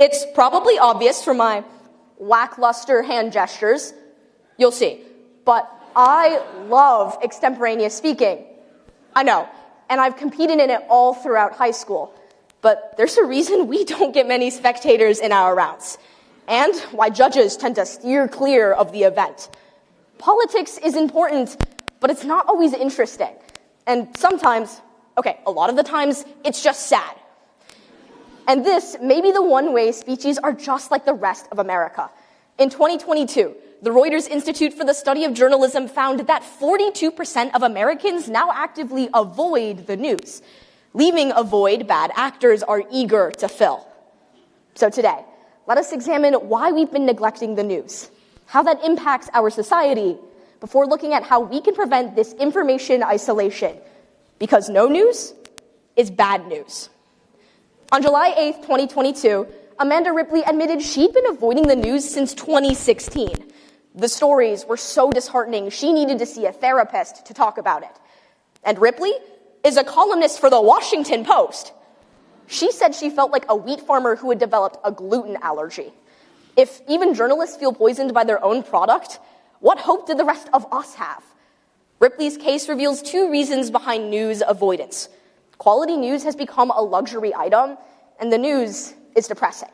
It's probably obvious from my lackluster hand gestures. You'll see. But I love extemporaneous speaking. I know, and I've competed in it all throughout high school. But there's a reason we don't get many spectators in our rounds, and why judges tend to steer clear of the event. Politics is important, but it's not always interesting. And sometimes, a lot of the times, it's just sad. And this may be the one way speeches are just like the rest of America. In 2022, the Reuters Institute for the Study of Journalism found that 42% of Americans now actively avoid the news, leaving a void bad actors are eager to fill. So today, let us examine why we've been neglecting the news, how that impacts our society, before looking at how we can prevent this information isolation. Because no news is bad news. On July 8th, 2022, Amanda Ripley admitted she'd been avoiding the news since 2016. The stories were so disheartening, she needed to see a therapist to talk about it. And Ripley is a columnist for the Washington Post. She said she felt like a wheat farmer who had developed a gluten allergy. If even journalists feel poisoned by their own product, what hope did the rest of us have? Ripley's case reveals two reasons behind news avoidance. Quality news has become a luxury item, and the news is depressing.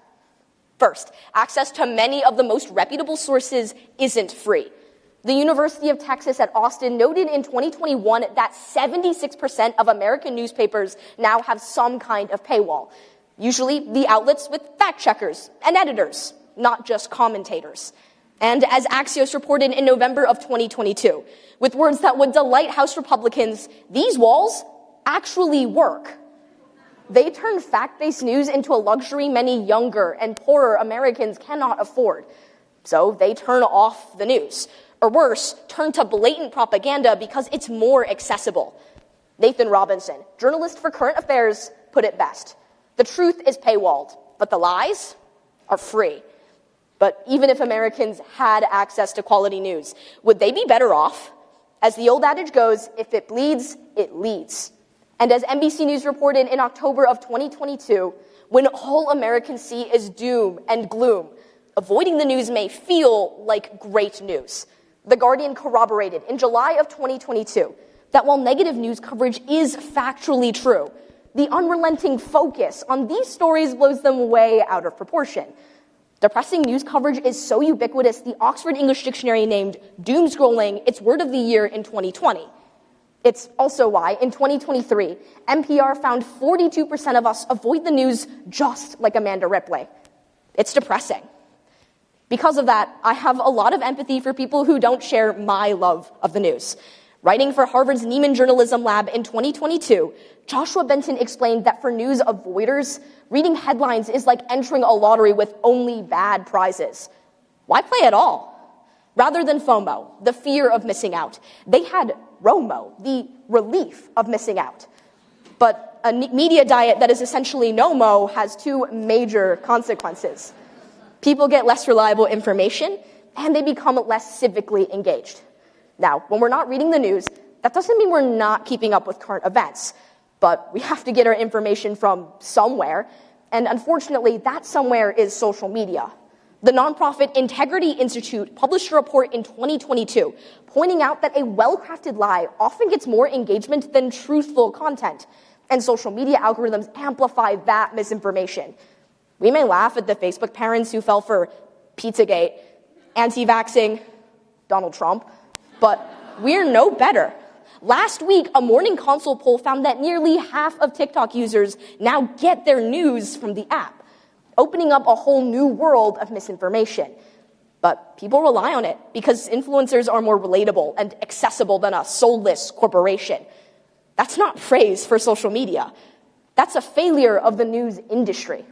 First, access to many of the most reputable sources isn't free. The University of Texas at Austin noted in 2021 that 76% of American newspapers now have some kind of paywall. Usually the outlets with fact checkers and editors, not just commentators. And as Axios reported in November of 2022, with words that would delight House Republicans, these walls actually work. They turn fact-based news into a luxury many younger and poorer Americans cannot afford. So they turn off the news. Or worse, turn to blatant propaganda because it's more accessible. Nathan Robinson, journalist for Current Affairs, put it best. The truth is paywalled, but the lies are free. But even if Americans had access to quality news, would they be better off? As the old adage goes, if it bleeds, it leads. And as NBC News reported in October of 2022, when all Americans see is doom and gloom, avoiding the news may feel like great news. The Guardian corroborated in July of 2022 that while negative news coverage is factually true, the unrelenting focus on these stories blows them way out of proportion. Depressing news coverage is so ubiquitous, the Oxford English Dictionary named doom scrolling its word of the year in 2020. It's also why, in 2023, NPR found 42% of us avoid the news just like Amanda Ripley. It's depressing. Because of that, I have a lot of empathy for people who don't share my love of the news. Writing for Harvard's Nieman Journalism Lab in 2022, Joshua Benton explained that for news avoiders, reading headlines is like entering a lottery with only bad prizes. Why play at all? Rather than FOMO, the fear of missing out, they had ROMO, the relief of missing out. But a media diet that is essentially no-mo has two major consequences. People get less reliable information, and they become less civically engaged. Now, when we're not reading the news, that doesn't mean we're not keeping up with current events, but we have to get our information from somewhere, and unfortunately, that somewhere is social media. The nonprofit Integrity Institute published a report in 2022 pointing out that a well-crafted lie often gets more engagement than truthful content, and social media algorithms amplify that misinformation. We may laugh at the Facebook parents who fell for Pizzagate, anti-vaxxing, Donald Trump, but we're no better. Last week, a Morning Consult poll found that nearly half of TikTok users now get their news from the app, opening up a whole new world of misinformation. But people rely on it because influencers are more relatable and accessible than a soulless corporation. That's not praise for social media. That's a failure of the news industry.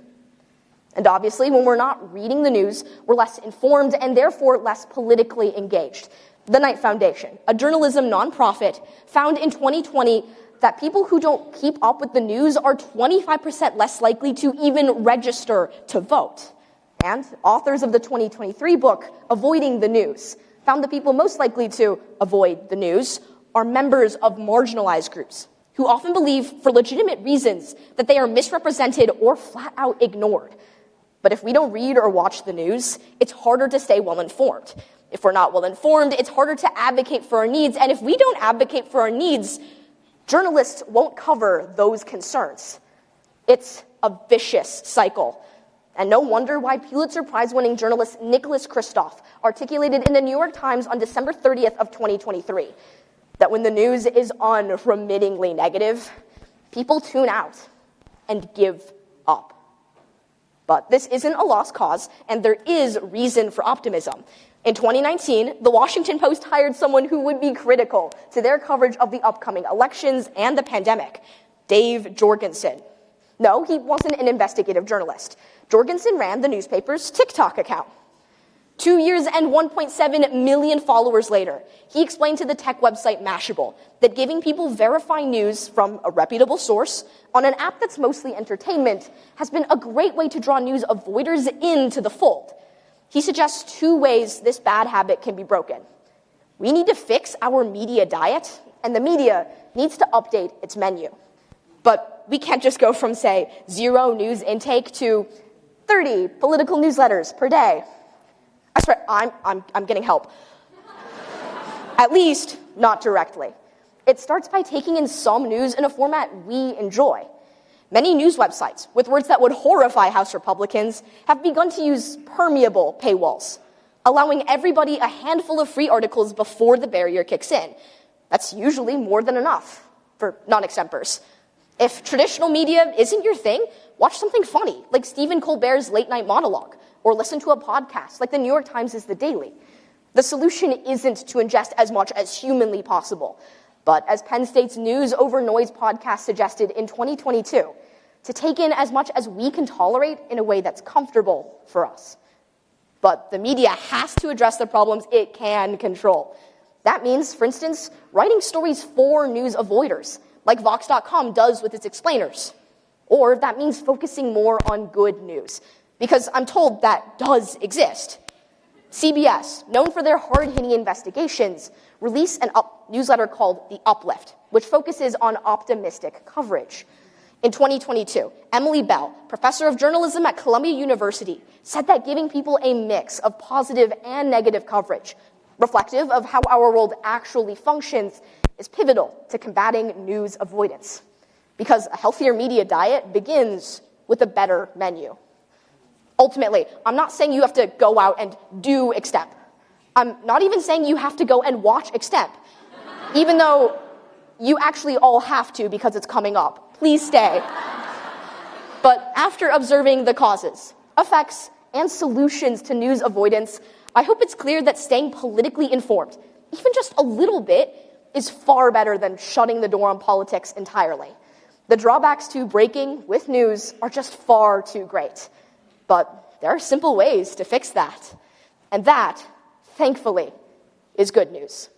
And obviously, when we're not reading the news, we're less informed and therefore less politically engaged. The Knight Foundation, a journalism nonprofit, found in 2020 that people who don't keep up with the news are 25% less likely to even register to vote. And authors of the 2023 book, Avoiding the News, found the people most likely to avoid the news are members of marginalized groups who often believe, for legitimate reasons, that they are misrepresented or flat out ignored. But if we don't read or watch the news, it's harder to stay well-informed. If we're not well-informed, it's harder to advocate for our needs. And if we don't advocate for our needs, journalists won't cover those concerns. It's a vicious cycle. And no wonder why Pulitzer Prize-winning journalist Nicholas Kristof articulated in the New York Times on December 30th of 2023 that when the news is unremittingly negative, people tune out and give up. But this isn't a lost cause, and there is reason for optimism. In 2019, The Washington Post hired someone who would be critical to their coverage of the upcoming elections and the pandemic, Dave Jorgensen. No, he wasn't an investigative journalist. Jorgensen ran the newspaper's TikTok account. 2 years and 1.7 million followers later, he explained to the tech website Mashable that giving people verifying news from a reputable source on an app that's mostly entertainment has been a great way to draw news avoiders into the fold. He suggests 2 ways this bad habit can be broken. We need to fix our media diet, and the media needs to update its menu. But we can't just go from, say, 0 news intake to 30 political newsletters per day. I swear, I'm getting help. At least, not directly. It starts by taking in some news in a format we enjoy. Many news websites, with words that would horrify House Republicans, have begun to use permeable paywalls, allowing everybody a handful of free articles before the barrier kicks in. That's usually more than enough for non-extempers. If traditional media isn't your thing, watch something funny, like Stephen Colbert's late-night monologue, or listen to a podcast like the New York Times' The Daily. The solution isn't to ingest as much as humanly possible, but as Penn State's News Over Noise podcast suggested in 2022, to take in as much as we can tolerate in a way that's comfortable for us. But the media has to address the problems it can control. That means, for instance, writing stories for news avoiders, like Vox.com does with its explainers. Or that means focusing more on good news, because I'm told that does exist. CBS, known for their hard-hitting investigations, released a newsletter called The Uplift, which focuses on optimistic coverage. In 2022, Emily Bell, professor of journalism at Columbia University, said that giving people a mix of positive and negative coverage, reflective of how our world actually functions, is pivotal to combating news avoidance. Because a healthier media diet begins with a better menu. Ultimately, I'm not saying you have to go out and do Extemp. I'm not even saying you have to go and watch Extemp, even though you actually all have to because it's coming up. Please stay. But after observing the causes, effects, and solutions to news avoidance, I hope it's clear that staying politically informed, even just a little bit, is far better than shutting the door on politics entirely. The drawbacks to breaking with news are just far too great. But there are simple ways to fix that. And that, thankfully, is good news.